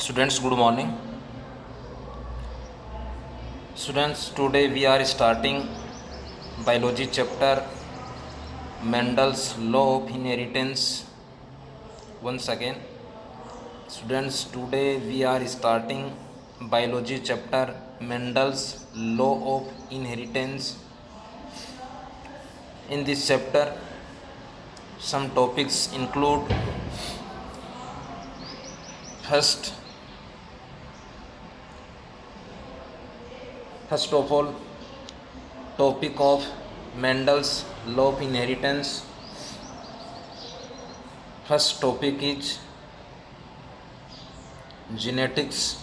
Students, good morning. Students, today we are starting biology chapter Mendel's law of inheritance. Once again, students, today we are starting biology chapter Mendel's law of inheritance. In this chapter, some topics include first of all, topic of Mendel's law of inheritance. First topic is genetics.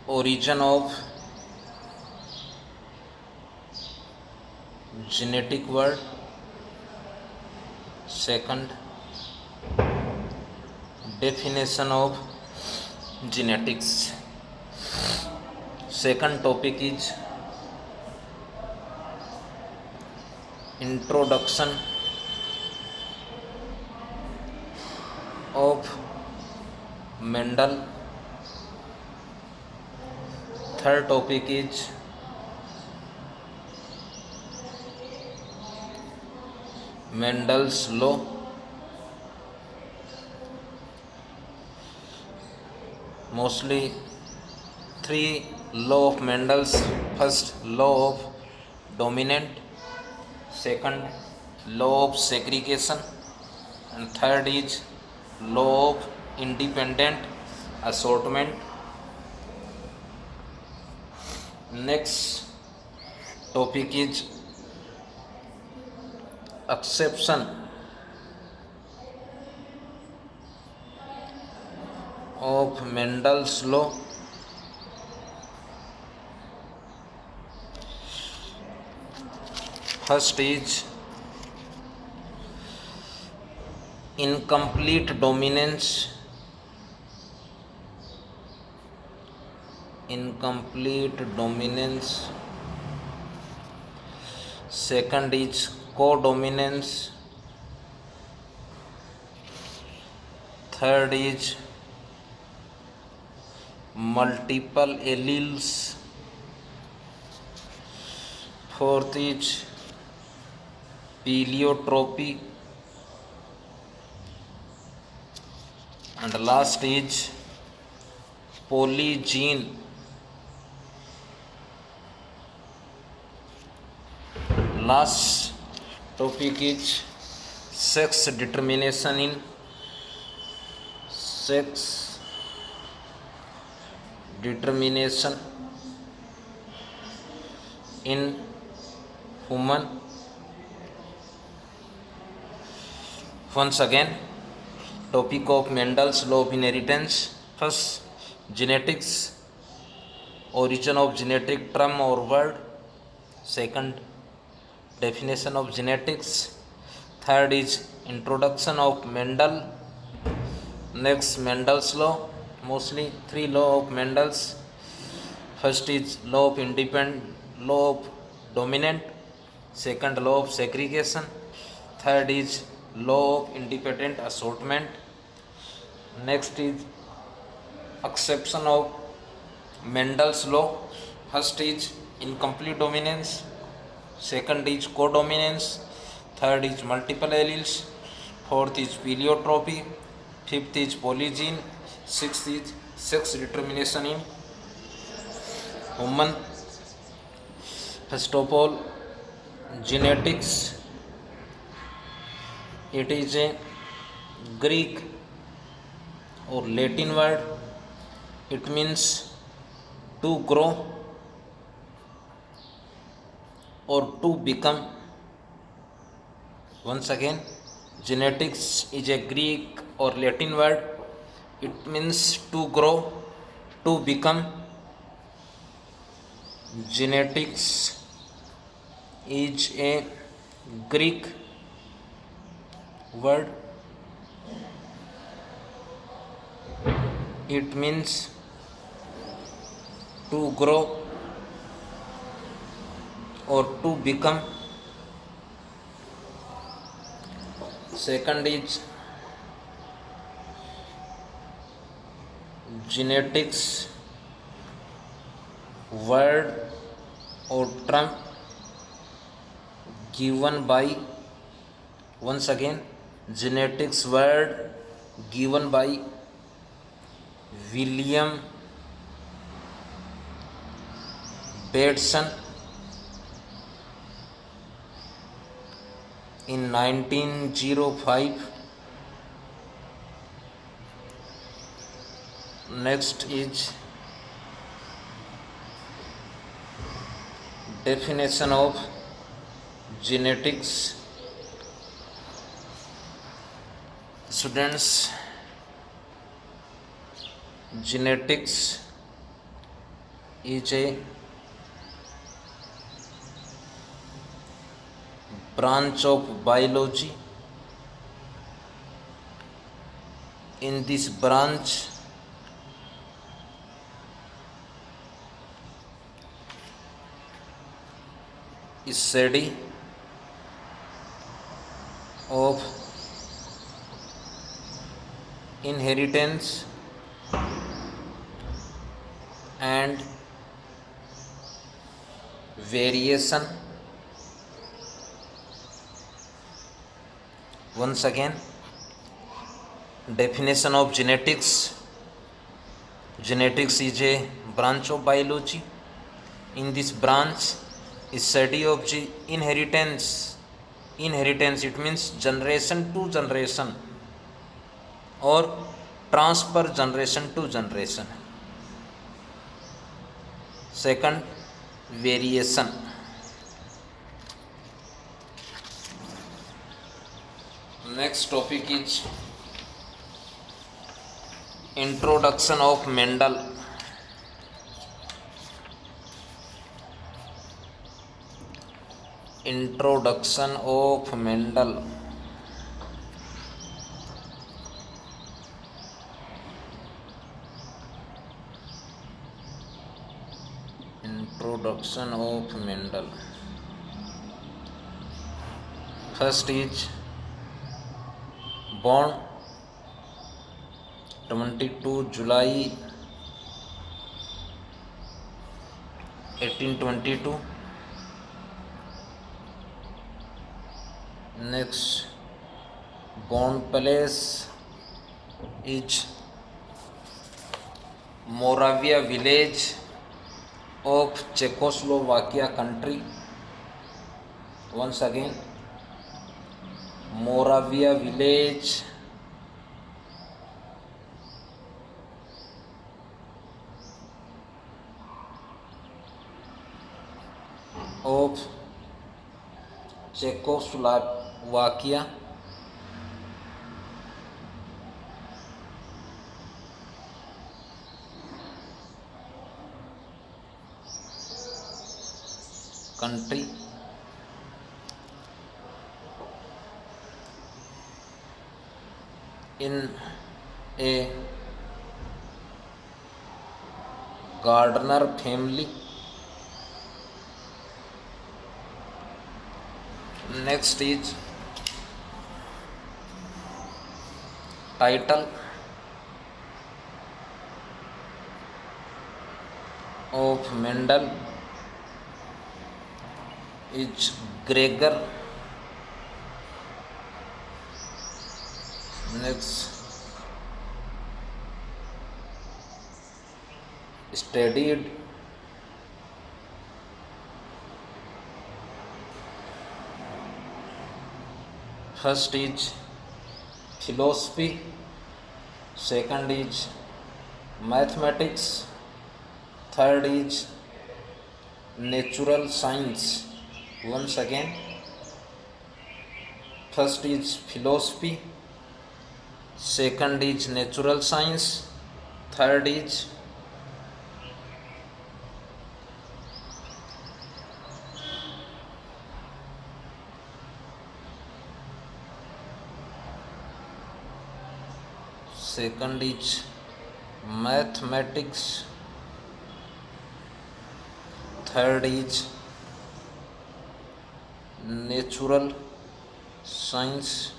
Origin of genetic word. Second, definition of genetics. Second topic is introduction of Mendel. Third topic is Mendel's law. Mostly three law of Mendel's. First, law of dominant. Second, law of segregation. And third is law of independent assortment. Next topic is exception of Mendel's law. First is incomplete dominance. Second is codominance. Third is multiple alleles. Fourth is pleiotropy. And last is polygene. Last topic is sex determination in human. Once again, topic of Mendel's law of inheritance. First, genetics, origin of genetic term or word. Second, definition of genetics. Third is introduction of Mendel. Next, Mendel's law. Mostly three law of Mendel's. First is law of dominant. Second, law of segregation. Third is law of independent assortment. Next is exception of Mendel's law. First is incomplete dominance. Second is codominance. Third is multiple alleles. Fourth is pleiotropy. Fifth is polygene. Sixth is sex determination in human. First of all, genetics. It is a Greek or Latin word. It means to grow or to become. Once again, genetics is a Greek or Latin word. It means to grow, to become. Genetics is a Greek word. It means to grow or to become. Second is genetics, word or term given by, once again, genetics word given by William Bateson in 1905. Next is definition of genetics. Students, genetics is a branch of biology. In this branch, study of inheritance and variation. Once again, definition of genetics. Genetics is a branch of biology. In this branch, study of inheritance. Inheritance, it means generation to generation or transfer generation to generation. Second, variation. Next topic is introduction of Mendel. Introduction of Mendel. Introduction of Mendel. First is born 22 July 1822. Next, born place is Moravia village of Czechoslovakia country. Once again, Moravia village of Czechoslovakia country. In a gardener family. Next is title of Mendel is Gregor. Next, studied first is philosophy, second is mathematics, third is natural science. Once again, first is philosophy, second is natural science, third is mathematics, third is natural science,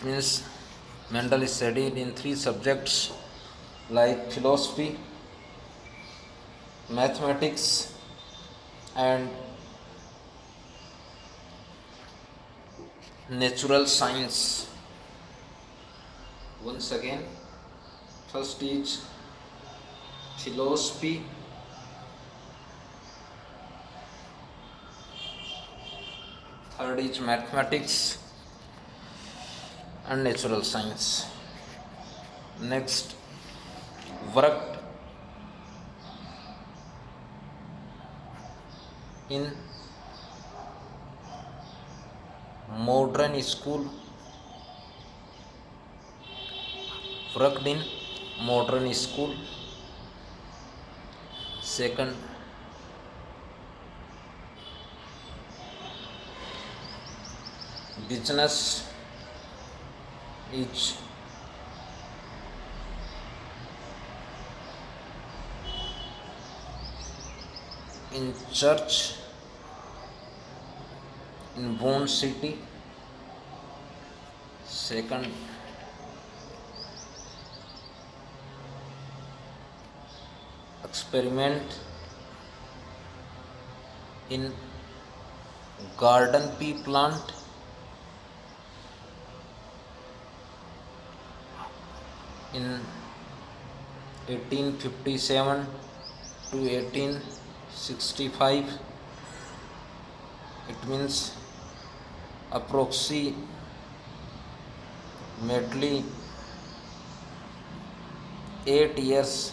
It means Mendel is studied in 3 subjects like philosophy, mathematics, and natural science. Once again, first is philosophy, third is mathematics and natural science. Next, worked in modern school, worked in modern school. Second, business is in church in Bond City. Second, experiment in garden pea plant in 1857 to 1865. It means approximately 8 years.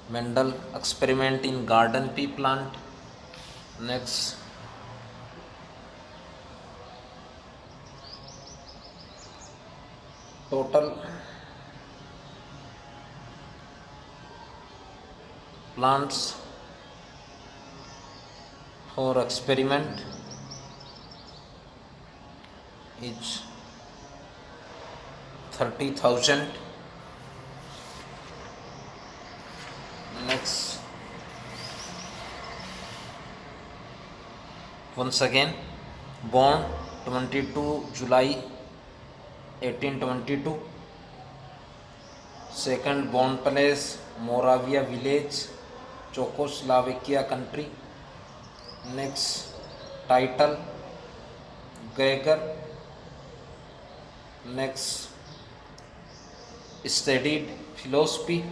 Mendel experiment in garden pea plant. Next, total plants for experiment is 30,000. Next, once again, born 22 July 1822. Second, born place Moravia village, Czechoslovakia country. Next, title Gregor. Next, studied philosophy.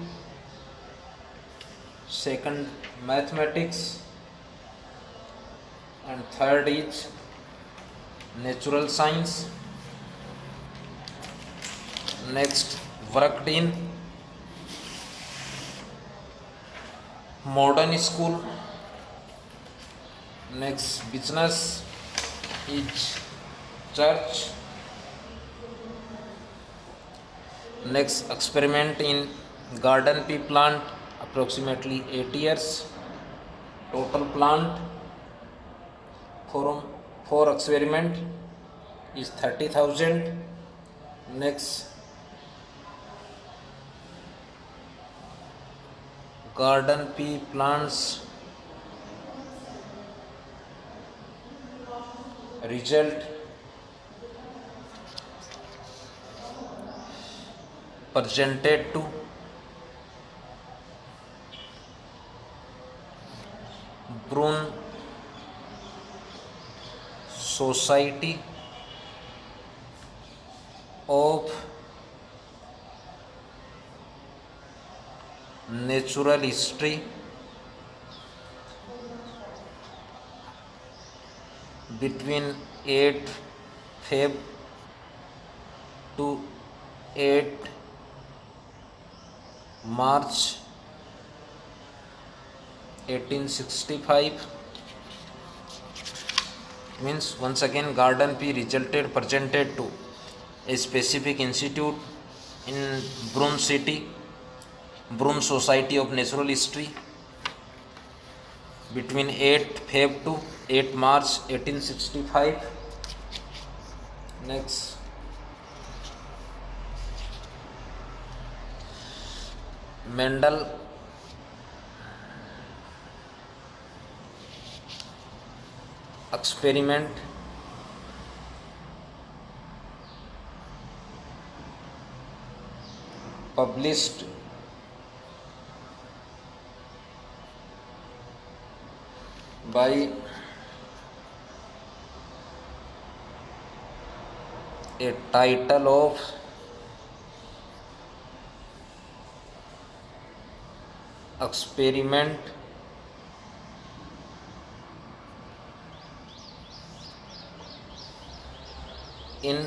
Second, mathematics, and third is natural science. Next, worked in modern school. Next, business is church. Next, experiment in garden pea plant approximately 8 years. Total plant for experiment is 30,000. Next, garden pea plants result presented to Brunn Society of Natural History between 8 Feb to 8 March 1865. Means once again garden pea resulted presented to a specific institute in Brunn City, Brunn Society of Natural History between 8 Feb to 8 March 1865. Next, Mendel experiment published by a title of experiment in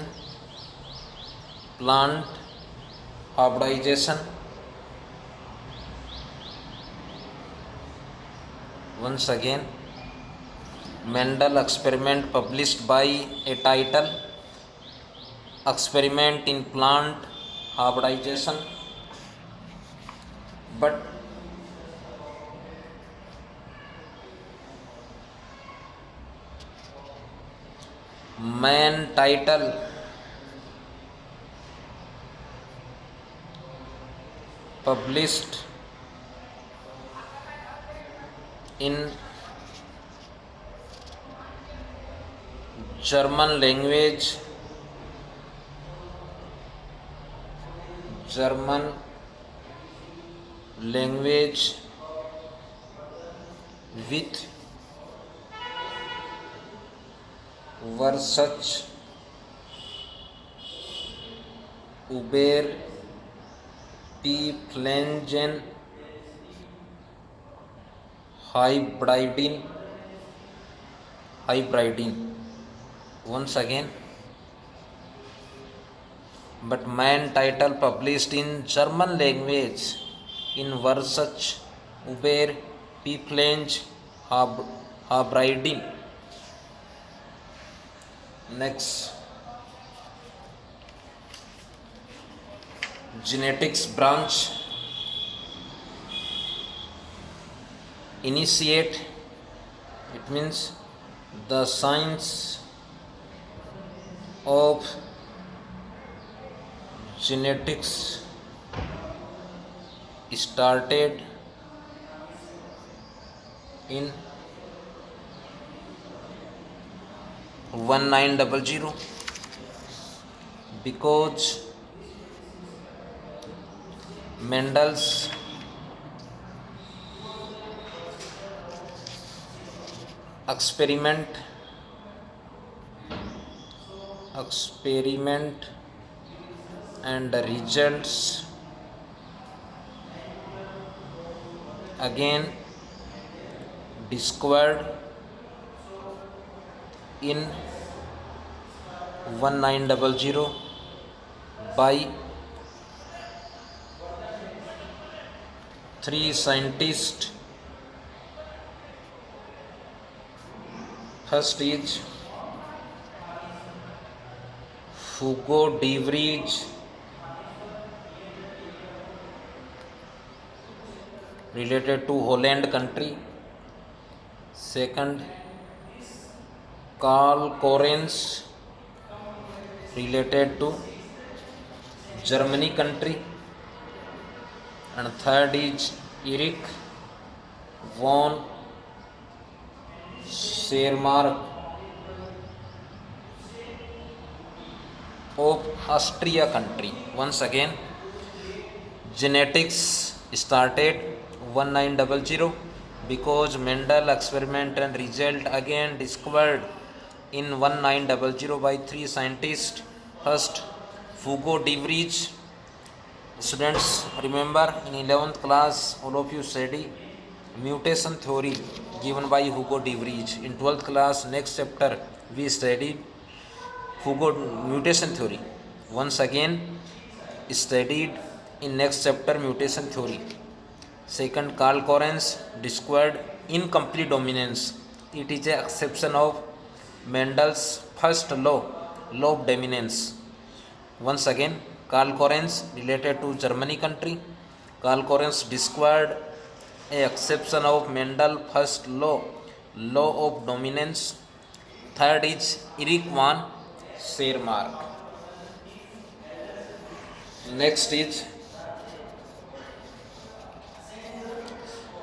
plant hybridization. Once again, Mendel experiment published by a title experiment in plant hybridization, but main title published in German language with Versuch über P. Pflanzen hybridin. Once again, but main title published in German language in Versuch über P. Pflanzen hybridin. Next, genetics branch initiate, it means the science of genetics started in 1900 because Mendel's experiment and the results again discovered in 1900 by three scientists. First is Hugo de Vries, related to Holland country. Second, Karl Correns, related to Germany country. And third is Erich von Schermark of Austria country. Once again, genetics started 1900 because Mendel experiment and result again discovered in 1900 by three scientists. First, Hugo de Vries. Students, remember in 11th class all of you study mutation theory given by Hugo de Vries. In 12th class next chapter we studied Hugo mutation theory. Once again studied in next chapter mutation theory. Second, Karl Correns discovered incomplete dominance. It is an exception of Mendel's first law of dominance. Once again, Karl Correns, related to Germany country. Karl Correns discovered a exception of Mendel's first law of dominance. Third is Erich von Schermark. Next is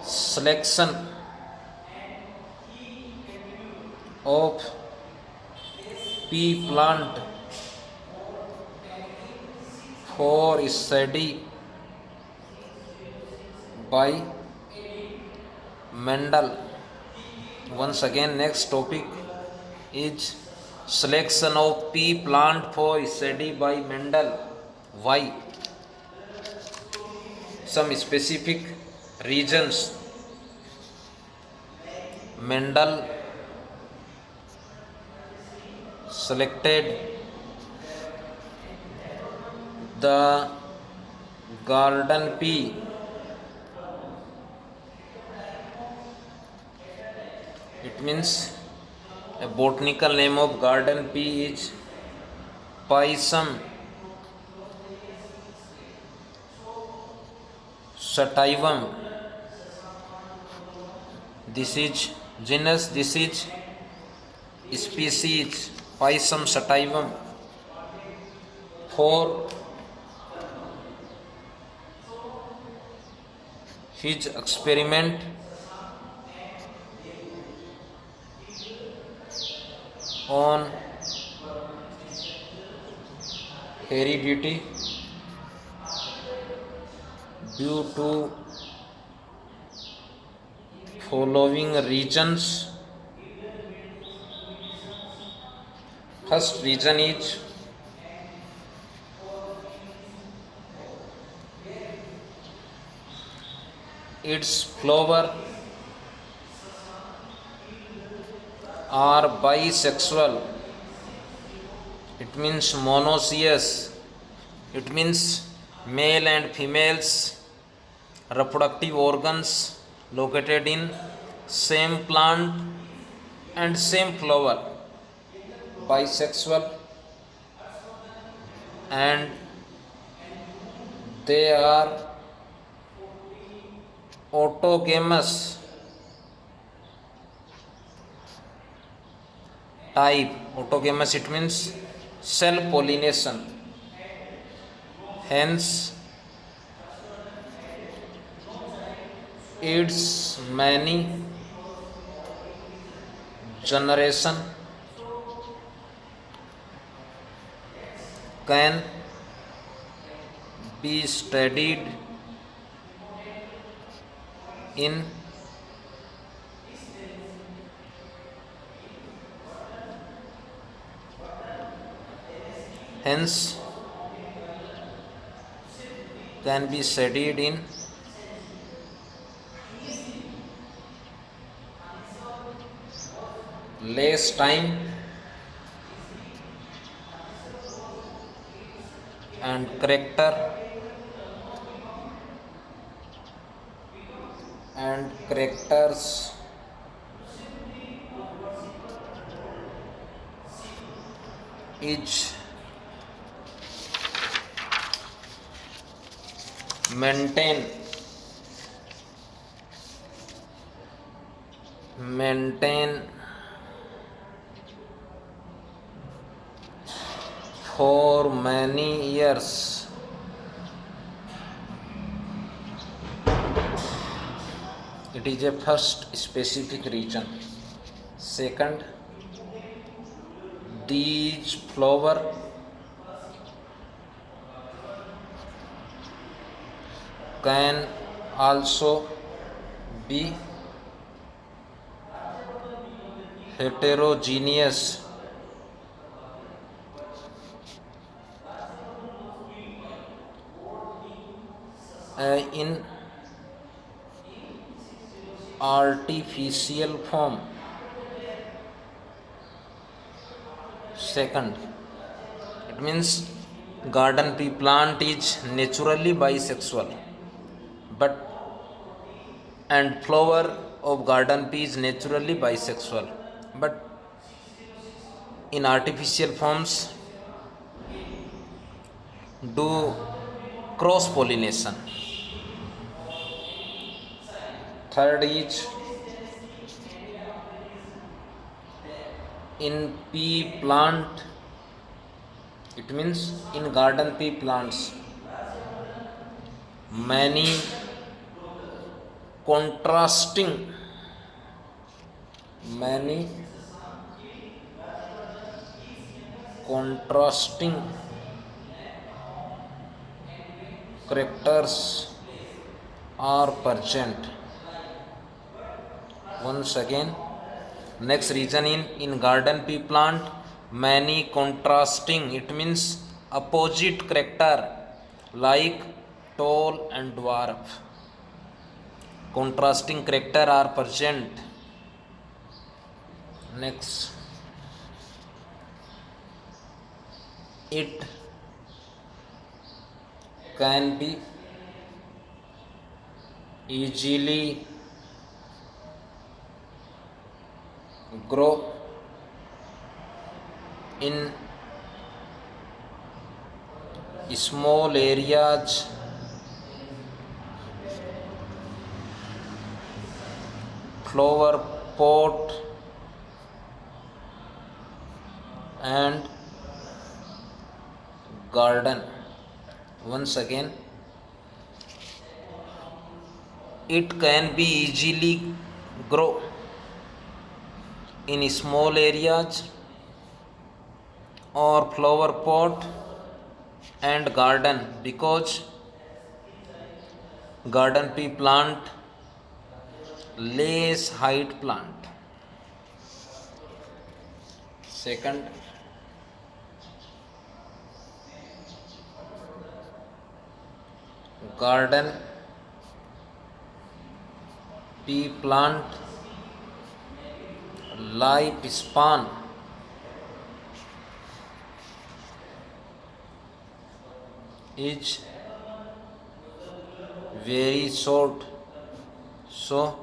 selection of pea plant for study by Mendel. Once again, next topic is selection of pea plant for study by Mendel. Why? Some specific reasons Mendel selected the garden pea. It means a botanical name of garden pea is Pisum sativum. This is genus, this is species Pisum sativum. For his experiment on heredity due to following reasons. First reason is its flower are bisexual. It means monoecious. It means male and females reproductive organs located in same plant and same flower. Bisexual, and they are autogamous type. Autogamous, it means self pollination. Hence its many generation can be studied in hence can be studied in less time and characters is maintain for many years. It is a first specific reason. Second, these flower can also be heterogeneous. In artificial form. Second, it means garden pea plant is naturally bisexual, but and flower of garden pea is naturally bisexual, but in artificial forms do cross pollination. Third is in pea plant, it means in garden pea plants, many contrasting characters are present. Once again, next reason in garden pea plant, many contrasting, it means opposite character like tall and dwarf. Contrasting character are present. Next, it can be easily grow in small areas flower pot and garden. Once again, it can be easily grow in small areas or flower pot and garden, because garden pea plant less height plant. Second, garden pea plant lifespan is very short, so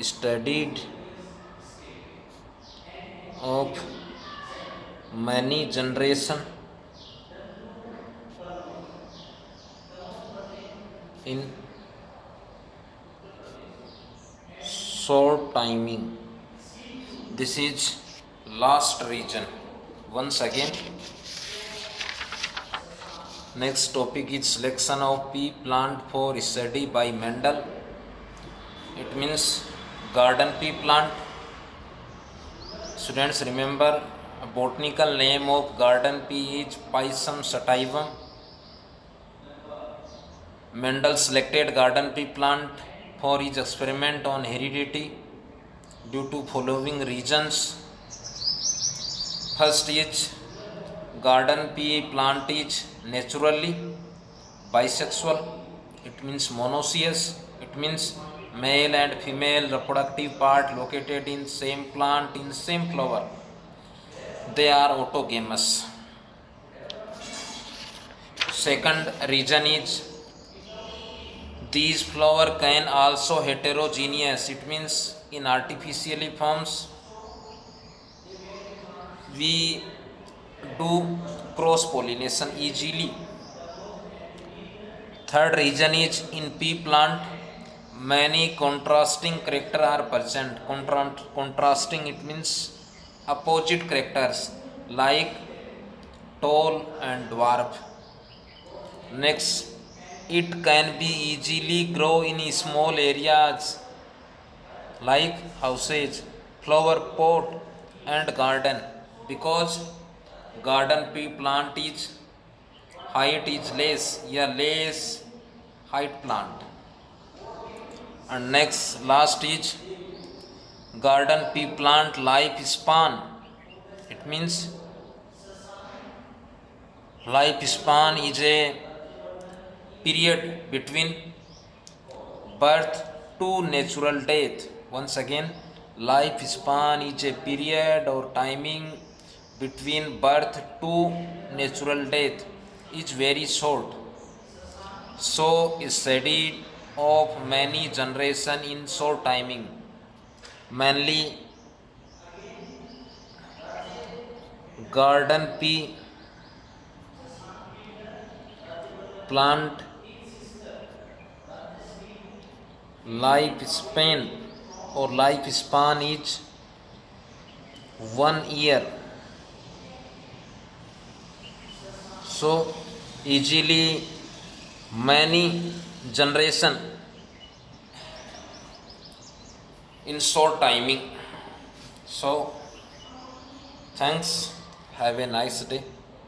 studied of many generation in short timing. This is last reason. Once again, next topic is selection of pea plant for study by Mendel. It means garden pea plant. Students, remember, a botanical name of garden pea is Pisum sativum. Mendel selected garden pea plant for his experiment on heredity due to following reasons. First is, garden pea plant is naturally bisexual. It means monoecious. It means male and female reproductive part located in same plant in same flower. They are autogamous. Second reason is, these flower can also heterogeneous. It means in artificially forms we do cross pollination easily. Third reason is, in pea plant many contrasting character are present. Contrasting, it means opposite characters like tall and dwarf. Next, it can be easily grow in small areas like houses, flower pot and garden, because garden pea plant is height is less, less height plant. And next, last is, garden pea plant lifespan. It means lifespan is a period between birth to natural death. Once again, lifespan is a period or timing between birth to natural death is very short. So is studied of many generation in short timing. Mainly garden pea plant lifespan or lifespan is 1 year. So easily many generation in short timing. So Thanks. Have a nice day.